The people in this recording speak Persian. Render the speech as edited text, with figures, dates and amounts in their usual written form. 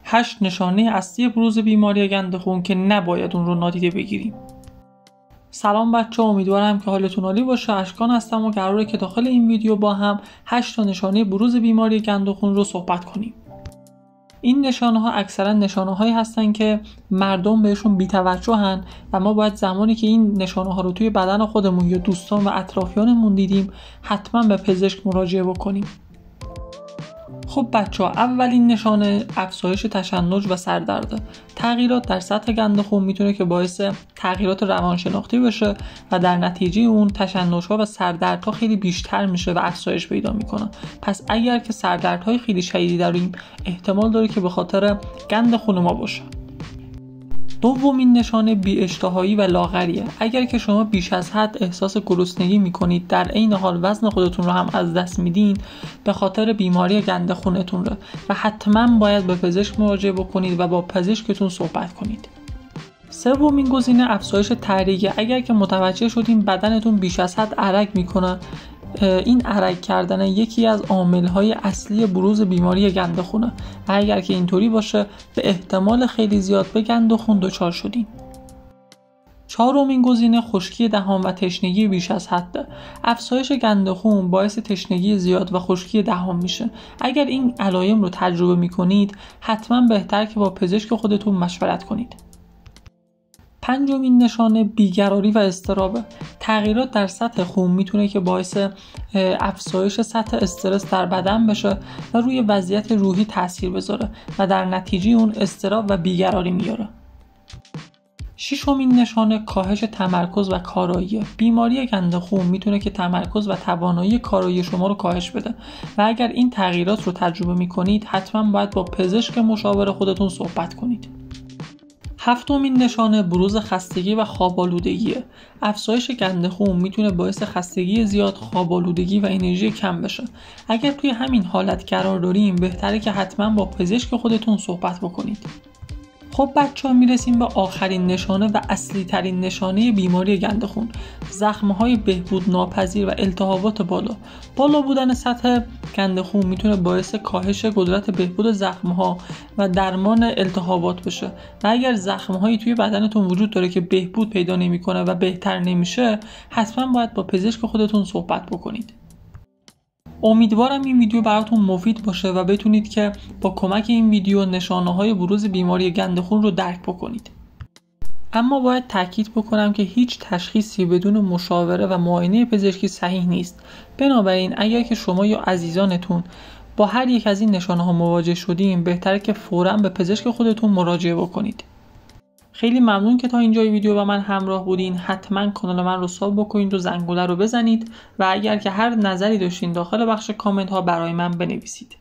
8 نشانه اصلی بروز بیماری گند خون که نباید اون رو نادیده بگیریم. سلام بچه‌ها، امیدوارم که حالتون عالی باشه. اشکان هستم و قراره که داخل این ویدیو با هم 8 تا نشانه بروز بیماری گند خون رو صحبت کنیم. این نشانه ها اکثرا نشانه هایی هستن که مردم بهشون بی‌توجهن و ما باید زمانی که این نشانه ها رو توی بدن خودمون یا دوستان و اطرافیانمون دیدیم حتما به پزشک مراجعه بکنیم. خب بچه‌ها، اولین نشانه افزایش تشنج و سردرده. تغییرات در سطح گند خون میتونه که باعث تغییرات روانشناختی بشه و در نتیجه اون تشنج‌ها و سردردها خیلی بیشتر میشه و افزایش پیدا میکنه. پس اگر که سردردهای خیلی شدیدی داریم، احتمال داره که به خاطر گند خون ما باشه. دومین نشانه بی‌اشتهایی و لاغریه. اگر که شما بیش از حد احساس گرسنگی میکنید، در عین حال وزن خودتون رو هم از دست میدین، به خاطر بیماری گند خونتونه و حتما باید به پزشک مراجعه بکنید و با پزشکتون صحبت کنید. سومین گزینه افزایش تحریک. اگر که متوجه شدین بدنتون بیش از حد عرق میکنه، این عرق کردن یکی از عامل‌های اصلی بروز بیماری گند خونه و اگر که اینطوری باشه به احتمال خیلی زیاد به گند خون دچار شدین. چهارمین گزینه خشکی دهان و تشنگی بیش از حد. افزایش گند خون باعث تشنگی زیاد و خشکی دهان میشه. اگر این علائم رو تجربه میکنید حتما بهتر که با پزشک خودتون مشورت کنید. پنجمین نشانه بیقراری و اضطرابه. تغییرات در سطح خون میتونه که باعث افزایش سطح استرس در بدن بشه و روی وضعیت روحی تاثیر بذاره و در نتیجه اون اضطراب و بیقراری میاره. ششمین نشانه کاهش تمرکز و کارایی. بیماری گند خون میتونه که تمرکز و توانایی کارایی شما رو کاهش بده و اگر این تغییرات رو تجربه میکنید حتما باید با پزشک مشاور خودتون صحبت کنید. هفتمین نشانه بروز خستگی و خواب‌آلودگیه. افزایش گند خون میتونه باعث خستگی زیاد، خواب‌آلودگی و انرژی کم بشه. اگر توی همین حالت قرار داریم بهتره که حتما با پزشک خودتون صحبت بکنید. خب بچه‌ها، میرسیم به آخرین نشانه و اصلی ترین نشانه بیماری گند خون. زخم‌های بهبود ناپذیر و التهابات بالا بودن سطح گند خون میتونه باعث کاهش قدرت بهبود زخم‌ها و درمان التهابات بشه و اگر زخم‌هایی توی بدنتون وجود داره که بهبود پیدا نمی‌کنه و بهتر نمیشه، حتما باید با پزشک خودتون صحبت بکنید. امیدوارم این ویدیو براتون مفید باشه و بتونید که با کمک این ویدیو نشانه‌های بروز بیماری گند خون رو درک بکنید. اما باید تاکید بکنم که هیچ تشخیصی بدون مشاوره و معاینه پزشکی صحیح نیست. بنابراین اگر که شما یا عزیزانتون با هر یک از این نشانه‌ها مواجه شدین، بهتره که فوراً به پزشک خودتون مراجعه بکنید. خیلی ممنون که تا اینجای ویدیو با من همراه بودین. حتما کانال من رو ساب بکنید و زنگوله رو بزنید و اگر که هر نظری داشتین داخل بخش کامنت ها برای من بنویسید.